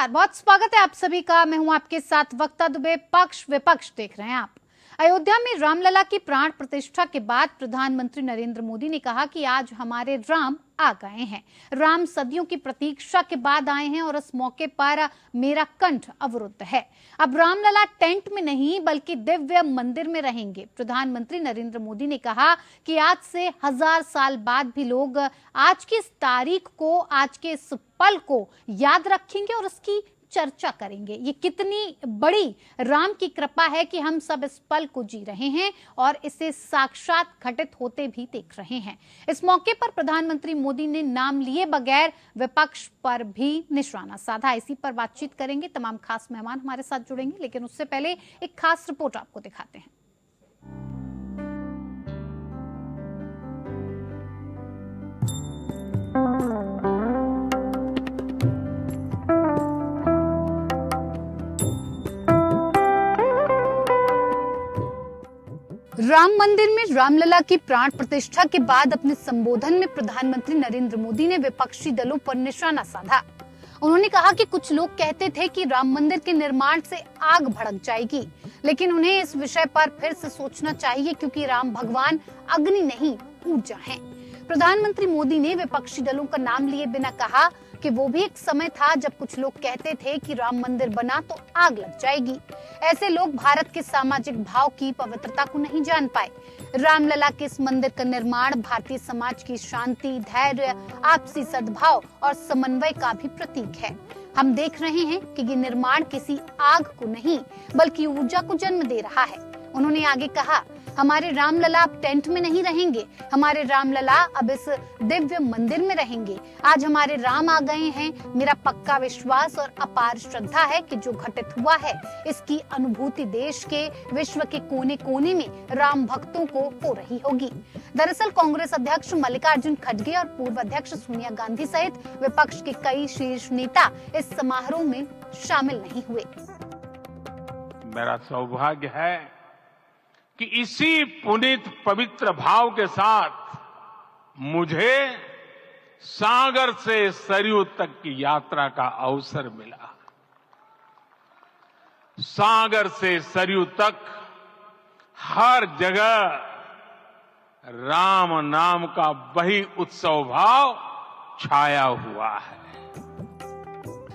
नमस्कार, बहुत स्वागत है आप सभी का। मैं हूं आपके साथ वक्ता दुबे। पक्ष विपक्ष देख रहे हैं आप। अयोध्या में रामलला की प्राण प्रतिष्ठा के बाद प्रधानमंत्री नरेंद्र मोदी ने कहा कि आज हमारे राम आ गए हैं। राम सदियों की प्रतीक्षा के बाद आए हैं और इस मौके पर मेरा कंठ अवरुद्ध है। अब रामलला टेंट में नहीं बल्कि दिव्य मंदिर में रहेंगे। प्रधानमंत्री नरेंद्र मोदी ने कहा कि आज से 1000 साल बाद भी लोग आज की इस तारीख को, आज के इस पल को याद रखेंगे और उसकी चर्चा करेंगे। ये कितनी बड़ी राम की कृपा है कि हम सब इस पल को जी रहे हैं और इसे साक्षात घटित होते भी देख रहे हैं। इस मौके पर प्रधानमंत्री मोदी ने नाम लिए बगैर विपक्ष पर भी निशाना साधा। इसी पर बातचीत करेंगे। तमाम खास मेहमान हमारे साथ जुड़ेंगे, लेकिन उससे पहले एक खास रिपोर्ट आपको दिखाते हैं। राम मंदिर में रामलला की प्राण प्रतिष्ठा के बाद अपने संबोधन में प्रधानमंत्री नरेंद्र मोदी ने विपक्षी दलों पर निशाना साधा। उन्होंने कहा कि कुछ लोग कहते थे कि राम मंदिर के निर्माण से आग भड़क जाएगी, लेकिन उन्हें इस विषय पर फिर से सोचना चाहिए क्योंकि राम भगवान अग्नि नहीं, ऊर्जा हैं। प्रधानमंत्री मोदी ने विपक्षी दलों का नाम लिए बिना कहा कि वो भी एक समय था जब कुछ लोग कहते थे कि राम मंदिर बना तो आग लग जाएगी। ऐसे लोग भारत के सामाजिक भाव की पवित्रता को नहीं जान पाए। रामलला के इस मंदिर का निर्माण भारतीय समाज की शांति, धैर्य, आपसी सद्भाव और समन्वय का भी प्रतीक है। हम देख रहे हैं कि ये निर्माण किसी आग को नहीं बल्कि ऊर्जा को जन्म दे रहा है। उन्होंने आगे कहा, हमारे रामलला अब टेंट में नहीं रहेंगे, हमारे रामलला अब इस दिव्य मंदिर में रहेंगे। आज हमारे राम आ गए हैं। मेरा पक्का विश्वास और अपार श्रद्धा है कि जो घटित हुआ है इसकी अनुभूति देश के, विश्व के कोने कोने में राम भक्तों को हो रही होगी। दरअसल कांग्रेस अध्यक्ष मल्लिकार्जुन खड़गे और पूर्व अध्यक्ष सोनिया गांधी सहित विपक्ष के कई शीर्ष नेता इस समारोह में शामिल नहीं हुए। मेरा सौभाग्य है कि इसी पुनीत पवित्र भाव के साथ मुझे सागर से सरयू तक की यात्रा का अवसर मिला। सागर से सरयू तक हर जगह राम नाम का वही उत्सव भाव छाया हुआ है।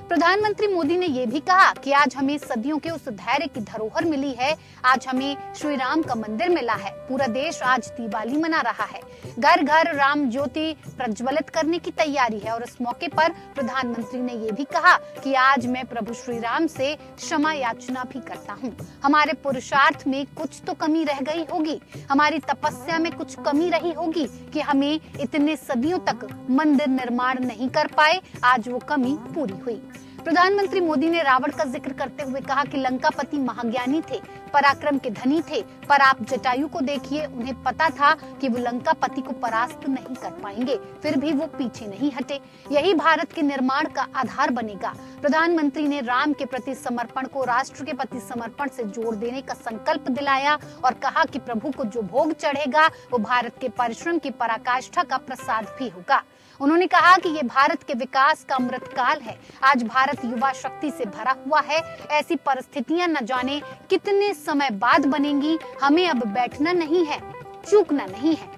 प्रधानमंत्री मोदी ने यह भी कहा कि आज हमें सदियों के उस धैर्य की धरोहर मिली है। आज हमें श्री राम का मंदिर मिला है। पूरा देश आज दिवाली मना रहा है। घर घर राम ज्योति प्रज्वलित करने की तैयारी है। और इस मौके पर प्रधानमंत्री ने यह भी कहा कि आज मैं प्रभु श्री राम से क्षमा याचना भी करता हूँ। हमारे पुरुषार्थ में कुछ तो कमी रह गई होगी, हमारी तपस्या में कुछ कमी रही होगी कि हमें इतने सदियों तक मंदिर निर्माण नहीं कर पाए। आज वो कमी पूरी हुई। प्रधानमंत्री मोदी ने रावण का जिक्र करते हुए कहा कि लंकापति महाज्ञानी थे, पराक्रम के धनी थे, पर आप जटायु को देखिए, उन्हें पता था कि वो लंकापति को परास्त नहीं कर पाएंगे, फिर भी वो पीछे नहीं हटे। यही भारत के निर्माण का आधार बनेगा। प्रधानमंत्री ने राम के प्रति समर्पण को राष्ट्र के प्रति समर्पण से जोड़ देने का संकल्प दिलाया और कहा कि प्रभु को जो भोग चढ़ेगा वो भारत के परिश्रम की पराकाष्ठा का प्रसाद भी होगा। उन्होंने कहा कि ये भारत के विकास का अमृत काल है। आज भारत युवा शक्ति से भरा हुआ है। ऐसी परिस्थितियां न जाने कितने समय बाद बनेंगी। हमें अब बैठना नहीं है, चूकना नहीं है।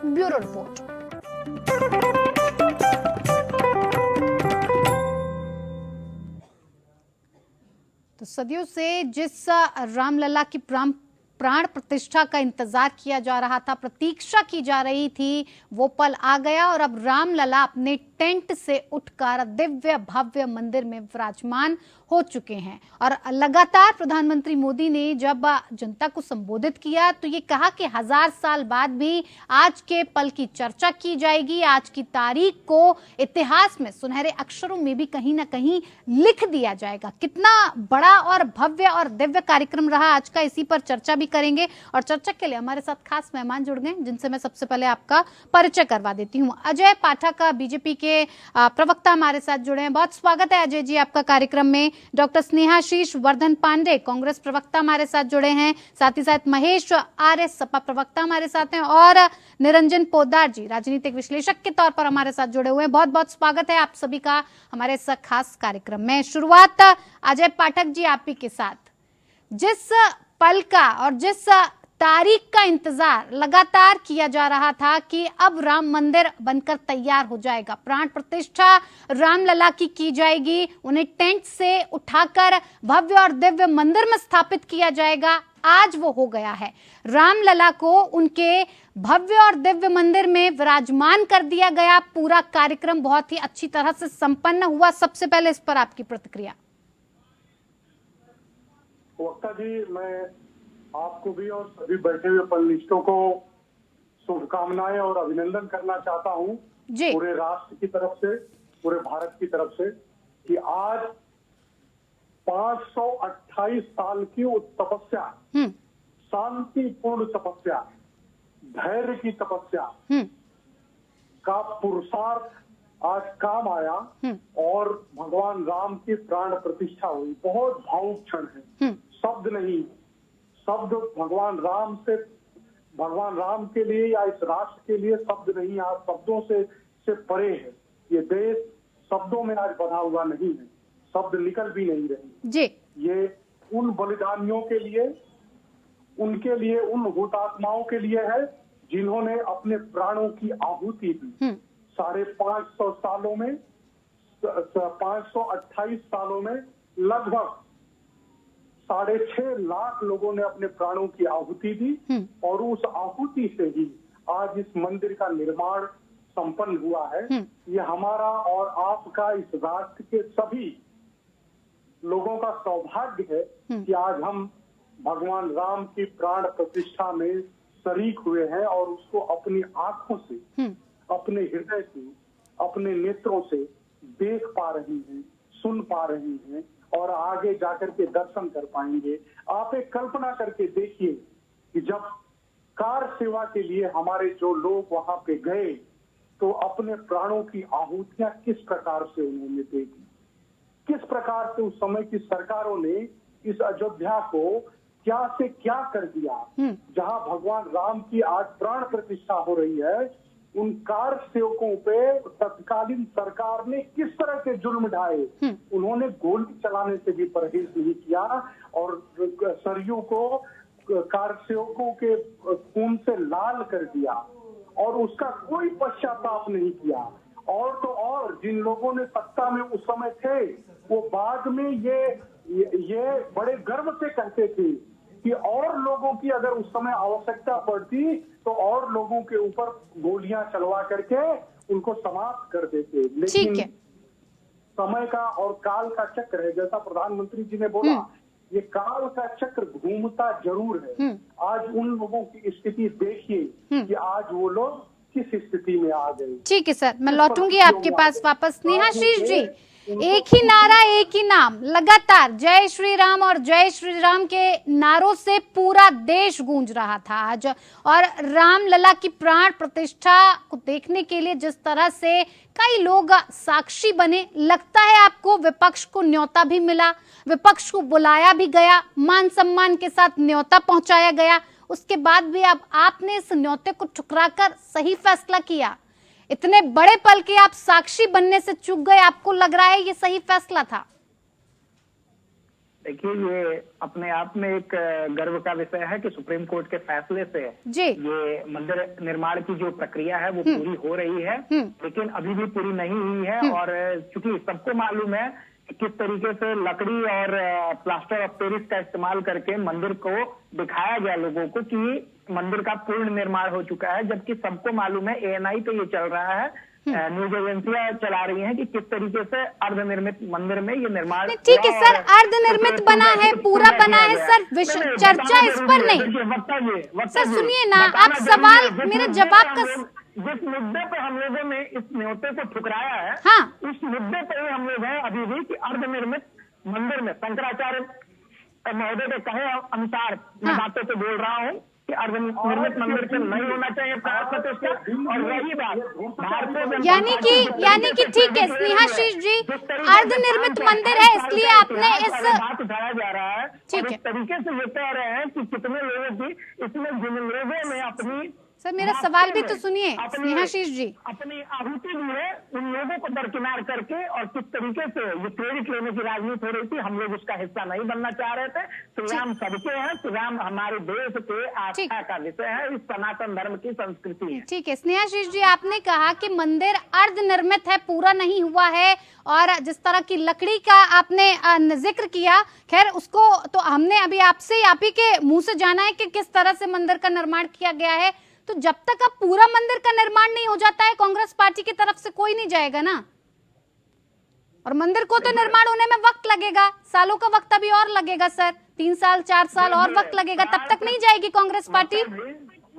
Bureau report. तो सदियों से जिस रामलला की प्राण प्रतिष्ठा का इंतजार किया जा रहा था, प्रतीक्षा की जा रही थी, वो पल आ गया और अब रामलला अपने टेंट से उठकर दिव्य भव्य मंदिर में विराजमान हो चुके हैं। और लगातार प्रधानमंत्री मोदी ने जब जनता को संबोधित किया तो ये कहा कि 1000 साल बाद भी आज के पल की चर्चा की जाएगी। आज की तारीख को इतिहास में सुनहरे अक्षरों में भी कहीं ना कहीं लिख दिया जाएगा। कितना बड़ा और भव्य और दिव्य कार्यक्रम रहा आज का, इसी पर चर्चा भी करेंगे और चर्चा के लिए हमारे साथ खास मेहमान जुड़ गए जिनसे मैं सबसे पहले आपका परिचय करवा देती हूँ। अजय पाठक बीजेपी के प्रवक्ता हमारे साथ जुड़े हैं, बहुत स्वागत है अजय जी आपका कार्यक्रम में। डॉक्टर स्नेहाशीष वर्धन पांडे कांग्रेस प्रवक्ता हमारे साथ जुड़े हैं, साथ ही साथ महेश आर्य सपा प्रवक्ता हमारे साथ हैं और निरंजन पोद्दार जी राजनीतिक विश्लेषक के तौर पर हमारे साथ जुड़े हुए हैं। बहुत बहुत स्वागत है आप सभी का हमारे इस खास कार्यक्रम में। शुरुआत अजय पाठक जी आप ही के साथ। जिस पल का और जिस तारीख का इंतजार लगातार किया जा रहा था कि अब राम मंदिर बनकर तैयार हो जाएगा, प्राण प्रतिष्ठा रामलला की जाएगी, उन्हें टेंट से उठाकर भव्य और दिव्य मंदिर में स्थापित किया जाएगा, आज वो हो गया है। रामलला को उनके भव्य और दिव्य मंदिर में विराजमान कर दिया गया। पूरा कार्यक्रम बहुत ही अच्छी तरह से संपन्न हुआ। सबसे पहले इस पर आपकी प्रतिक्रिया। वक्ता जी, मैं आपको भी और सभी बैठे हुए पैनलिस्टों को शुभकामनाएं और अभिनंदन करना चाहता हूं पूरे राष्ट्र की तरफ से, पूरे भारत की तरफ से, कि आज 528 साल की तपस्या, शांतिपूर्ण तपस्या, धैर्य की तपस्या का पुरुषार्थ आज काम आया और भगवान राम की प्राण प्रतिष्ठा हुई। बहुत भावुक क्षण है, शब्द नहीं, शब्द भगवान राम के लिए या इस राष्ट्र के लिए शब्द नहीं, आज शब्दों से परे है। ये देश शब्दों में आज बना हुआ नहीं है, शब्द निकल भी नहीं रहे जी। ये उन बलिदानियों के लिए, उनके लिए, उन हुतात्माओं के लिए है जिन्होंने अपने प्राणों की आहुति दी। 550 सालों में, 528 सालों में लगभग 6.5 लाख लोगों ने अपने प्राणों की आहुति दी और उस आहुति से ही आज इस मंदिर का निर्माण संपन्न हुआ है। ये हमारा और आपका, इस राष्ट्र के सभी लोगों का सौभाग्य है कि आज हम भगवान राम की प्राण प्रतिष्ठा में शरीक हुए हैं और उसको अपनी आंखों से, अपने हृदय से, अपने नेत्रों से देख पा रहे हैं, सुन पा रहे हैं और आगे जाकर के दर्शन कर पाएंगे। आप एक कल्पना करके देखिए कि जब कार सेवा के लिए हमारे जो लोग वहां पे गए तो अपने प्राणों की आहुतियां किस प्रकार से उन्होंने देखी, किस प्रकार से उस समय की सरकारों ने इस अयोध्या को क्या से क्या कर दिया। जहां भगवान राम की आज प्राण प्रतिष्ठा हो रही है, उन कार सेवकों पे तत्कालीन सरकार ने किस तरह के जुल्म ढाए। उन्होंने गोली चलाने से भी परहेज नहीं किया और सरयू को कार सेवकों के खून से लाल कर दिया और उसका कोई पश्चाताप नहीं किया। और तो और जिन लोगों ने सत्ता में उस समय थे वो बाद में ये बड़े गर्व से कहते थे कि और लोगों की अगर उस समय आवश्यकता पड़ती तो और लोगों के ऊपर गोलियां चलवा करके उनको समाप्त कर देते। लेकिन समय का और काल का चक्र है, जैसा प्रधानमंत्री जी ने बोला, ये काल का चक्र घूमता जरूर है। आज उन लोगों की स्थिति देखिए कि आज वो लोग किस स्थिति में आ गए। ठीक है सर, मैं लौटूंगी आपके पास वापस। स्नेहाशीष जी, एक ही नारा, एक ही नाम, लगातार जय श्री राम और जय श्री राम के नारों से पूरा देश गूंज रहा था आज। और रामलला की प्राण प्रतिष्ठा को देखने के लिए जिस तरह से कई लोग साक्षी बने, लगता है आपको विपक्ष को न्योता भी मिला, विपक्ष को बुलाया भी गया, मान सम्मान के साथ न्योता पहुंचाया गया, उसके बाद भी अब आपने इस न्योते को ठुकराकर सही फैसला किया। इतने बड़े पल के आप साक्षी बनने से चूक गए, आपको लग रहा है ये सही फैसला था? देखिए, ये अपने आप में एक गर्व का विषय है कि सुप्रीम कोर्ट के फैसले से ये मंदिर निर्माण की जो प्रक्रिया है वो पूरी हो रही है, लेकिन अभी भी पूरी नहीं हुई है। और चूंकि सबको मालूम है कि किस तरीके से लकड़ी और प्लास्टर ऑफ पेरिस का इस्तेमाल करके मंदिर को दिखाया गया लोगों को कि मंदिर का पूर्ण निर्माण हो चुका है, जबकि सबको मालूम है, ANI पे ये चल रहा है, न्यूज एजेंसियां चला रही हैं कि किस तरीके से अर्धनिर्मित मंदिर में ये निर्माण। ठीक है सर, अर्धनिर्मित बना है, पूरा बना है सर, चर्चा इस पर नहीं। सर सुनिए ना, आप सवाल मेरे जवाब का, जिस मुद्दे पे हम लोगों ने इस न्योते को ठुकराया है, उस मुद्दे पे ही हम लोग हैं अभी भी कि अर्धनिर्मित मंदिर में शंकराचार्य महोदय के कहे अनुसार मैं बातों पे बोल रहा हूँ कि अर्धनिर्मित मंदिर से नहीं होना चाहिए प्राण प्रतिष्ठा। और रही बात भारतीय यानी कि ठीक है स्नेहाशीष जी, अर्धनिर्मित मंदिर है इसलिए आपने इस बात उठाया जा रहा है। ठीक है, इस तरीके से ये कह रहे हैं कि कितने लोगों की इसमें जिन लोगों ने अपनी सर मेरा सवाल भी तो सुनिए स्नेहाशीष जी, अपनी आहुति दी है, उन लोगों को दरकिनार करके और किस तरीके से ये क्रेडिट लेने की राजनीति हो रही थी, हम लोग उसका हिस्सा नहीं बनना चाह रहे थे। श्री राम सबके हैं, श्री राम हमारे देश के आस्था का विषय है, इस सनातन धर्म की संस्कृति है। ठीक है स्नेहाशीष जी, आपने कहा कि मंदिर अर्धनिर्मित है, पूरा नहीं हुआ है, और जिस तरह की लकड़ी का आपने जिक्र किया, खैर उसको तो हमने अभी आपसे आप ही के मुंह से जाना है कि किस तरह से मंदिर का निर्माण किया गया है। तो जब तक अब पूरा मंदिर का निर्माण नहीं हो जाता है, कांग्रेस पार्टी की तरफ से कोई नहीं जाएगा ना, और मंदिर को तो निर्माण होने में वक्त लगेगा, सालों का वक्त अभी और लगेगा सर, 3 साल 4 साल और वक्त लगेगा, तब तक नहीं जाएगी कांग्रेस पार्टी।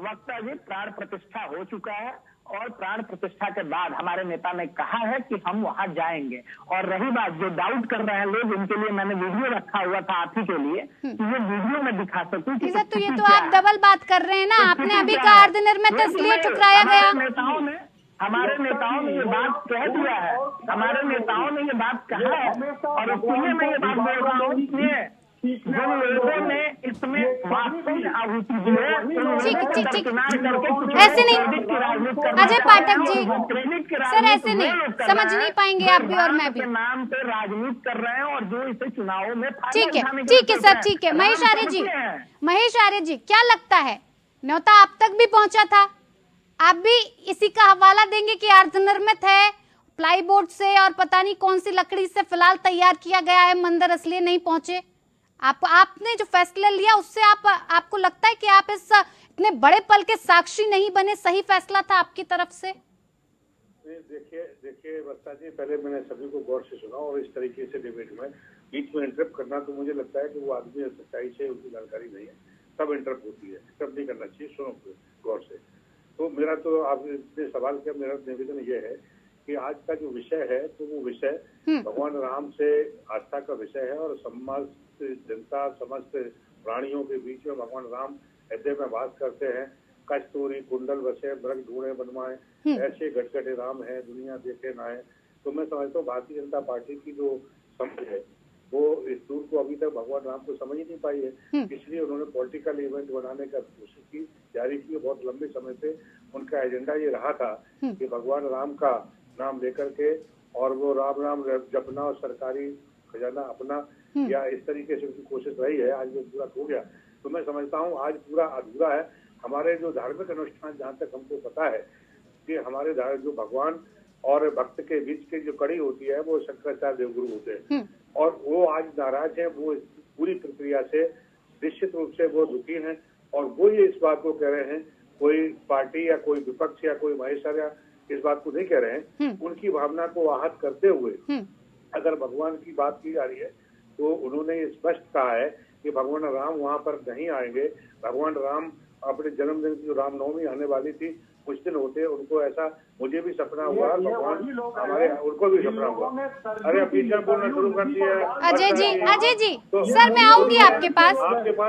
वक्ता जी प्राण प्रतिष्ठा हो चुका है और प्राण प्रतिष्ठा के बाद हमारे नेता ने कहा है कि हम वहां जाएंगे। और रही बात जो डाउट कर रहे हैं लोग, उनके लिए मैंने वीडियो रखा हुआ था आप ही के लिए कि ये वीडियो में दिखा सकूं कि तो ये तो आप डबल बात कर रहे हैं ना, आपने अभी कहा अर्धनिर्मित इसलिए ठुकराया गया। हमारे नेताओं ने ये बात कह दिया है, हमारे नेताओं ने ये बात कहा है, और इसलिए मैं ये बात बोल रहा हूँ, इसलिए जो लोगों ने इसमें वास्तविक आहुति दी है, ठीक ऐसे नहीं अजय पाठक जी, सर ऐसे नहीं समझ नहीं पाएंगे आप भी और मैं भी, नाम पे राजनीति कर रहे हैं और जो इसे चुनावों में ठीक है सर, ठीक है। महेश आर्य जी क्या लगता है, न्योता आप तक भी पहुंचा था, आप भी इसी का हवाला देंगे कि अर्धनिर्मित है, प्लाईबोर्ड से और पता नहीं कौन सी लकड़ी से फिलहाल तैयार किया गया है मंदिर, इसलिए नहीं पहुंचे? आपने जो फैसला लिया उससे आपको लगता है कि आप इस इतने बड़े पल के साक्षी नहीं बने, सही फैसला था आपकी तरफ से? देखिए वक्ता जी, पहले मैंने सभी को गौर से सुना, और इस तरीके से डिबेट में बीच में इंटरप्ट करना तो मुझे लगता है कि वो आदमी सच्चाई से उनकी जानकारी नहीं है, तब इंटरप्ट होती है, इंटरप्ट नहीं करना चाहिए, सुनो गौर से। तो मेरा तो आपने सवाल किया, मेरा निवेदन ये है कि आज का जो विषय है तो वो विषय भगवान राम से आस्था का विषय है, और समस्त जनता समस्त प्राणियों के बीच में भगवान राम हृदय में वास करते हैं। कस्तूरी कुंडल बसे मृग ढूंढे बनवाए, ऐसे गटगटे राम है दुनिया देखे ना है। तो मैं समझता हूँ भारतीय जनता पार्टी की जो समझ है वो इस दूर को अभी तक भगवान राम को समझ ही नहीं पाई है, इसलिए उन्होंने पॉलिटिकल इवेंट बनाने का कोशिश की, जारी की। बहुत लंबे समय से उनका एजेंडा ये रहा था कि भगवान राम का नाम लेकर के और वो राम नाम जपना और सरकारी खजाना अपना, या इस तरीके से उनकी कोशिश रही है। आज वो पूरा हो गया, तो मैं समझता हूँ आज पूरा अधूरा है। हमारे जो धार्मिक अनुष्ठान, जहाँ तक हमको पता है कि हमारे जो भगवान और भक्त के बीच की जो कड़ी होती है वो शंकराचार्य देवगुरु होते हैं, और वो आज नाराज हैं, वो इस पूरी प्रक्रिया से निश्चित रूप से वो दुखी हैं, और वो ये इस बात को कह रहे हैं, कोई पार्टी या कोई विपक्ष या कोई महेश्वरिया इस बात को नहीं कह रहे हैं, उनकी भावना को आहत करते हुए अगर भगवान की बात की जा रही है तो उन्होंने स्पष्ट कहा है कि भगवान राम वहाँ पर नहीं आएंगे। भगवान राम अपने जन्मदिन की जो रामनवमी आने वाली थी कुछ दिन होते, उनको ऐसा मुझे भी सपना हुआ, भगवान हमारे उनको भी सपना हुआ। अरे बीच में बोलना शुरू कर दिया अजय जी तो सर मैं आऊंगी आपके पास,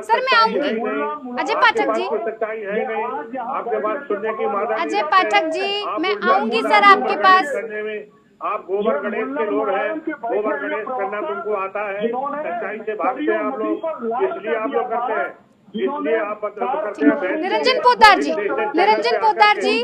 सर मैं आऊंगी। अजय पाठक जी, सच्चाई है नहीं आपके पास सुनने की मादा। अजय पाठक जी मैं आऊंगी सर आपके पास। करने में आप गोबर गणेश के लोग हैं, गोबर गणेश करना तुमको आता है, सच्चाई से भागते हैं आप लोग, इसलिए आप लोग करते हैं, इसलिए आप करते हैं। निरंजन पोद्दार जी,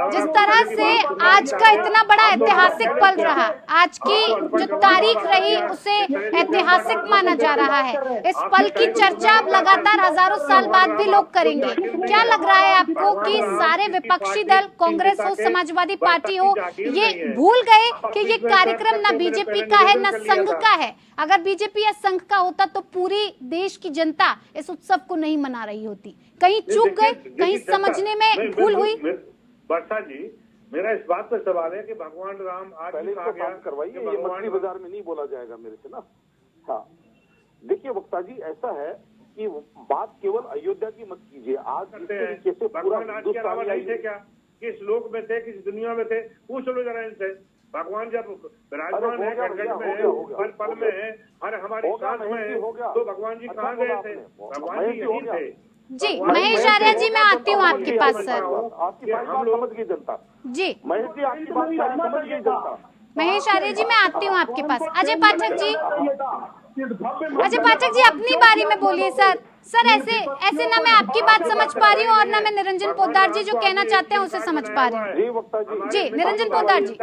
जिस तरह से आज का इतना बड़ा ऐतिहासिक पल रहा, आज की जो तारीख रही उसे ऐतिहासिक माना जा रहा है, इस पल की चर्चा अब लगातार हजारों साल बाद भी लोग करेंगे। क्या लग रहा है आपको कि सारे विपक्षी दल, कांग्रेस हो, समाजवादी पार्टी हो, ये भूल गए कि ये कार्यक्रम न बीजेपी का है न संघ का है? अगर बीजेपी या संघ का होता तो पूरी देश की जनता इस उत्सव को नहीं मना रही होती। कहीं चूक गए, कहीं समझने में भूल हुई। वर्षा जी, मेरा इस बात पर सवाल है कि भगवान राम आज करवाइए, ये मछली बाजार में नहीं बोला जाएगा मेरे से ना। हाँ देखिए वक्ता जी, ऐसा है कि बात केवल अयोध्या की मत कीजिए, आज भगवान आज के अलावा नहीं थे क्या? किस लोक में थे, किस दुनिया में थे? पूछ लो जरा इनसे। भगवान जब विराजमान है गड़गड़ में, पल पल में, हर हमारी सांस में, तो भगवान जी कहाँ गए थे? भगवान जी यही थे। जी महेश आर्य जी, मैं आती हूँ आपके पास सर। आपकी बात समझ गई जनता जी महेश जी, आपकी बात समझ गई जनता। महेश आर्य जी, मैं आती हूँ आपके पास। अजय पाठक जी, अजय पाठक जी अपनी बारी में बोलिए सर। सर ऐसे ना मैं आपकी बात समझ पा रही हूँ और ना मैं निरंजन पोद्दार जी जो कहना चाहते हैं उसे समझ पा रही हूँ। जी वक्ता जी, निरंजन पोद्दार जी,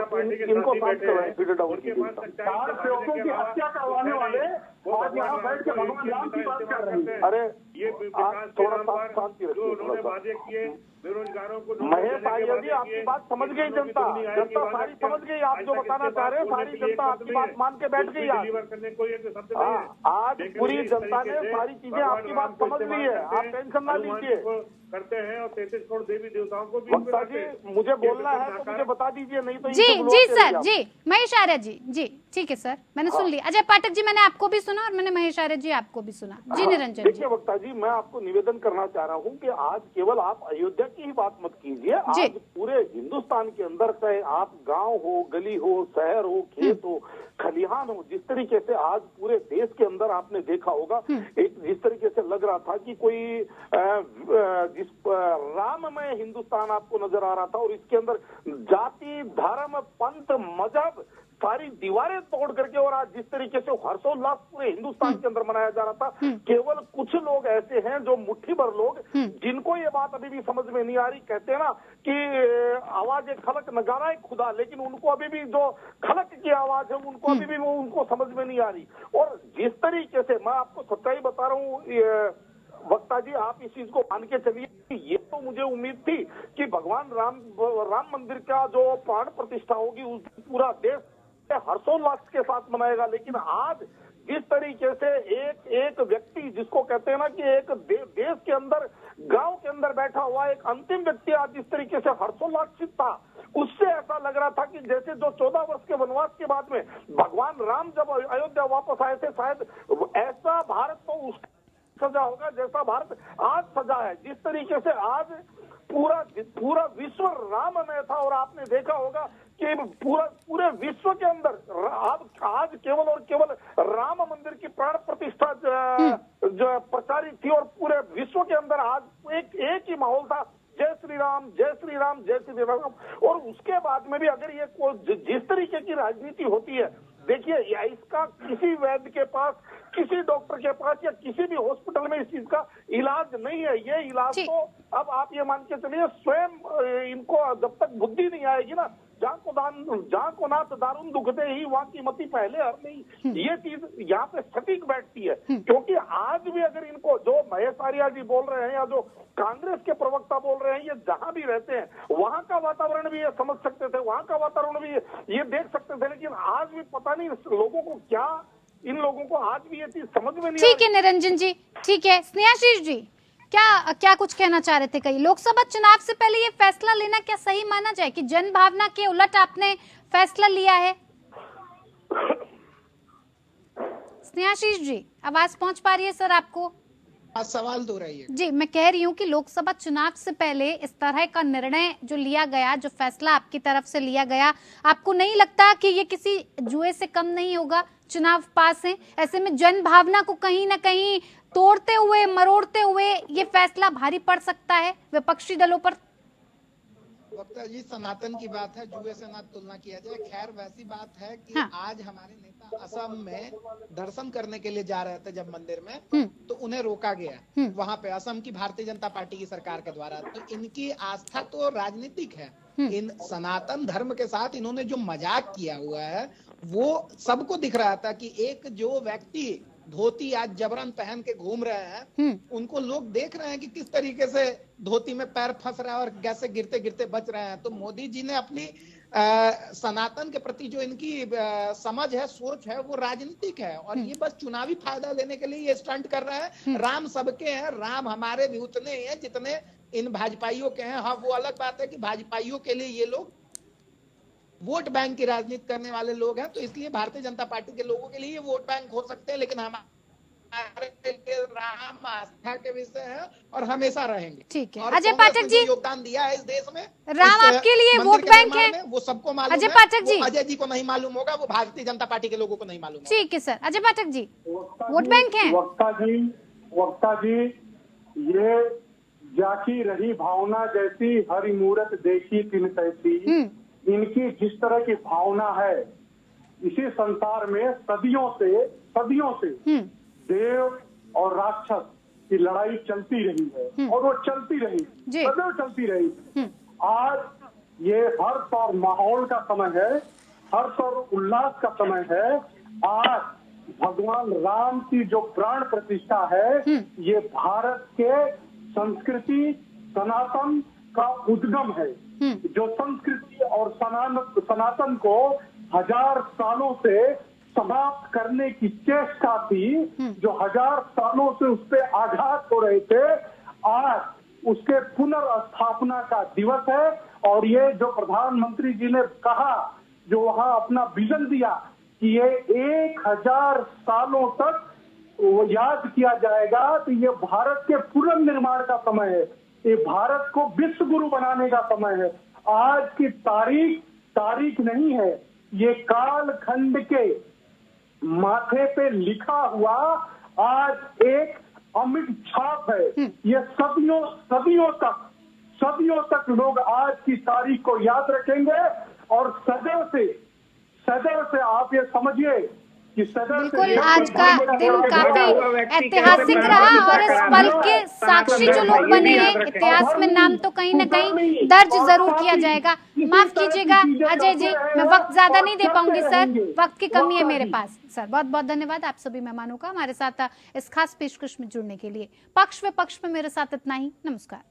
इनको बात करवाएं, फीड आउट की जनता। 4 सेवकों की हत्या करवाने वाले आज यहाँ बैठ के भगवान राम की बात कर रहे हैं। अरे ये आज थोड़ा शांति रखिए, उन्होंने वादे किए बेरोजगारों को। महेश आर्य जी, आपकी बात समझ गई जनता। जनता सारी समझ गई, आप जो बताना चाह रहे हैं सारी जनता आपकी बात मान के बैठ गई। आज पूरी जनता ने सारी चीजें आपकी बात समझ ली है, आप टेंशन ना लीजिए। करते हैं और 33 करोड़ देवी देवताओं को भी। वक्ता जी मुझे बोलना है तो मुझे बता दीजिए, नहीं तो जी सर, जी महेश आर्य जी ठीक है सर, मैंने सुन लिया। अजय पाठक जी, मैंने आपको भी सुना और मैंने महेश आर्य जी आपको भी सुना। जी निरंजन जी। देखिए वक्ता जी, मैं आपको निवेदन करना चाह रहा हूँ कि आज केवल आप अयोध्या की ही बात मत कीजिए। आज पूरे हिंदुस्तान के अंदर, चाहे आप गांव हो, गली हो, शहर हो, खेत हो, खलिहान हो, जिस तरीके से आज पूरे देश के अंदर आपने देखा होगा, एक जिस तरीके से लग रहा था कि कोई जिस राममय हिंदुस्तान आपको नजर आ रहा था, और इसके अंदर जाति, धर्म, पंथ, मजहब सारी दीवारें तोड़ करके, और आज जिस तरीके से हर्षोल्लास पूरे हिंदुस्तान के अंदर मनाया जा रहा था, केवल कुछ लोग ऐसे हैं जो मुट्ठी भर लोग, जिनको ये बात अभी भी समझ में नहीं आ रही। कहते हैं ना कि आवाज खलक नगारा है खुदा, लेकिन उनको अभी भी जो खलक की आवाज है उनको अभी भी वो उनको समझ में नहीं आ रही। और जिस तरीके से मैं आपको सच्चाई बता रहा हूँ वक्ता जी, आप इस चीज को मान के चलिए, ये तो मुझे उम्मीद थी कि भगवान राम मंदिर का जो प्राण प्रतिष्ठा होगी उस पूरा देश हर्षोल्लास के साथ मनाएगा, लेकिन आज जिस तरीके से एक व्यक्ति, जिसको कहते हैं ना कि एक देश के अंदर, गांव के अंदर बैठा हुआ एक अंतिम व्यक्ति आज जिस तरीके से हर्षोल्लासित था, उससे ऐसा लग रहा था कि जैसे जो 14 वर्ष के वनवास के बाद में भगवान राम जब अयोध्या वापस आए थे, शायद ऐसा भारत तो उस सजा होगा जैसा भारत आज सजा है। जिस तरीके से आज पूरा विश्व राममय था, और आपने देखा होगा कि पूरे विश्व के अंदर आज केवल और केवल राम मंदिर की प्राण प्रतिष्ठा जो प्रचारित थी, और पूरे विश्व के अंदर आज एक ही माहौल था, जय श्री राम, जय श्री राम, जय श्री राम। और उसके बाद में भी अगर ये जिस तरीके की राजनीति होती है, देखिए इसका किसी वैद्य के पास, किसी डॉक्टर के पास या किसी भी हॉस्पिटल में इस चीज का इलाज नहीं है। ये इलाज तो अब आप ये मान के चलिए स्वयं इनको जब तक बुद्धि नहीं आएगी ना, जहाँ को नाथ दारुण दुखते ही वहाँ की मति पहले हर नहीं, ये चीज यहाँ पे सटीक बैठती है। क्योंकि आज भी अगर इनको जो महेश आर्य जी बोल रहे हैं या जो कांग्रेस के प्रवक्ता बोल रहे हैं, ये जहाँ भी रहते हैं वहाँ का वातावरण भी ये समझ सकते थे, वहाँ का वातावरण भी ये देख सकते थे, लेकिन आज भी पता नहीं लोगों को क्या, इन लोगों को आज भी ये चीज समझ में नहीं। ठीक है निरंजन जी, ठीक है। स्नेहाशीष जी, क्या कुछ कहना चाह रहे थे? कहीं लोकसभा चुनाव से पहले ये फैसला लेना क्या सही माना जाए कि जन भावना के उलट आपने फैसला लिया है? स्नेहाशीष जी, आवाज पहुंच पा रही है सर आपको? आज सवाल दो रही है जी, मैं कह रही हूँ कि लोकसभा चुनाव से पहले इस तरह का निर्णय जो लिया गया, जो फैसला आपकी तरफ से लिया गया, आपको नहीं लगता कि ये किसी जुए से कम नहीं होगा? चुनाव पास है, ऐसे में जन भावना को कहीं ना कहीं तोड़ते हुए, मरोड़ते हुए ये फैसला भारी पड़ सकता है विपक्षी दलों पर। वक्ता जी, सनातन की बात है, जुए से ना तुलना किया जाए। खैर वैसी बात है कि आज हमारे नेता असम में दर्शन करने के लिए जा रहे थे जब मंदिर में, तो उन्हें रोका गया वहां पे असम की भारतीय जनता पार्टी की सरकार के द्वारा। तो इनकी आस्था तो राजनीतिक है, इन सनातन धर्म के साथ इन्होंने जो मजाक किया हुआ है वो सबको दिख रहा था कि एक जो व्यक्ति धोती आज जबरन पहन के घूम रहे हैं, उनको लोग देख रहे हैं कि किस तरीके से धोती में पैर फंस रहा है और कैसे गिरते गिरते बच रहे हैं। तो मोदी जी ने अपनी सनातन के प्रति जो इनकी समझ है, सोच है, वो राजनीतिक है, और ये बस चुनावी फायदा लेने के लिए ये स्टंट कर रहे हैं। राम सबके हैं, राम हमारे भी उतने हैं जितने इन भाजपाइयों के हैं। हाँ, वो अलग बात है कि भाजपाइयों के लिए ये लोग वोट बैंक की राजनीति करने वाले लोग हैं, तो इसलिए भारतीय जनता पार्टी के लोगों के लिए ये वोट बैंक हो सकते हैं, लेकिन हमारे लिए राम आस्था के विषय है और हमेशा रहेंगे। ठीक है। और अजय पाठक जी, योगदान दिया है इस देश में, राम आपके लिए वोट बैंक है, वो सबको मालूम है। अजय पाठक जी, अजय जी को नहीं मालूम होगा, वो भारतीय जनता पार्टी के लोगों को नहीं मालूम। ठीक है sir. Ajay Pathak ji, vote bank है। वक्ता जी, ये जाकी रही भावना जैसी, हरि मूरत देखी तिन तैसी। इनकी जिस तरह की भावना है, इसी संसार में सदियों से देव और राक्षस की लड़ाई चलती रही है और वो चलती रही, सदैव चलती रही। आज ये हर्ष और माहौल का समय है, हर्ष और उल्लास का समय है। आज भगवान राम की जो प्राण प्रतिष्ठा है, ये भारत के संस्कृति सनातन का उद्गम है। जो संस्कृति और सनातन को 1000 सालों से समाप्त करने की चेष्टा थी, जो 1000 सालों से उस पर आघात हो रहे थे, आज उसके पुनर्स्थापना का दिवस है। और ये जो प्रधानमंत्री जी ने कहा, जो वहाँ अपना विजन दिया कि ये 1000 सालों तक वो याद किया जाएगा, तो ये भारत के पुनर्निर्माण का समय है, ये भारत को विश्व गुरु बनाने का समय है। आज की तारीख नहीं है, ये कालखंड के माथे पे लिखा हुआ आज एक अमिट छाप है। ये सदियों तक लोग आज की तारीख को याद रखेंगे और सदैव से आप ये समझिए कि बिल्कुल आज का दिन काफी ऐतिहासिक रहा और इस पल के साक्षी जो लोग बने हैं, इतिहास में नाम तो कहीं न कहीं दर्ज जरूर किया जाएगा। माफ कीजिएगा अजय जी, मैं वक्त ज्यादा नहीं दे पाऊंगी सर, वक्त की कमी है मेरे पास। सर बहुत बहुत धन्यवाद आप सभी मेहमानों का हमारे साथ इस खास पेशकश में जुड़ने के लिए। पक्ष विपक्ष में मेरे साथ इतना ही। नमस्कार।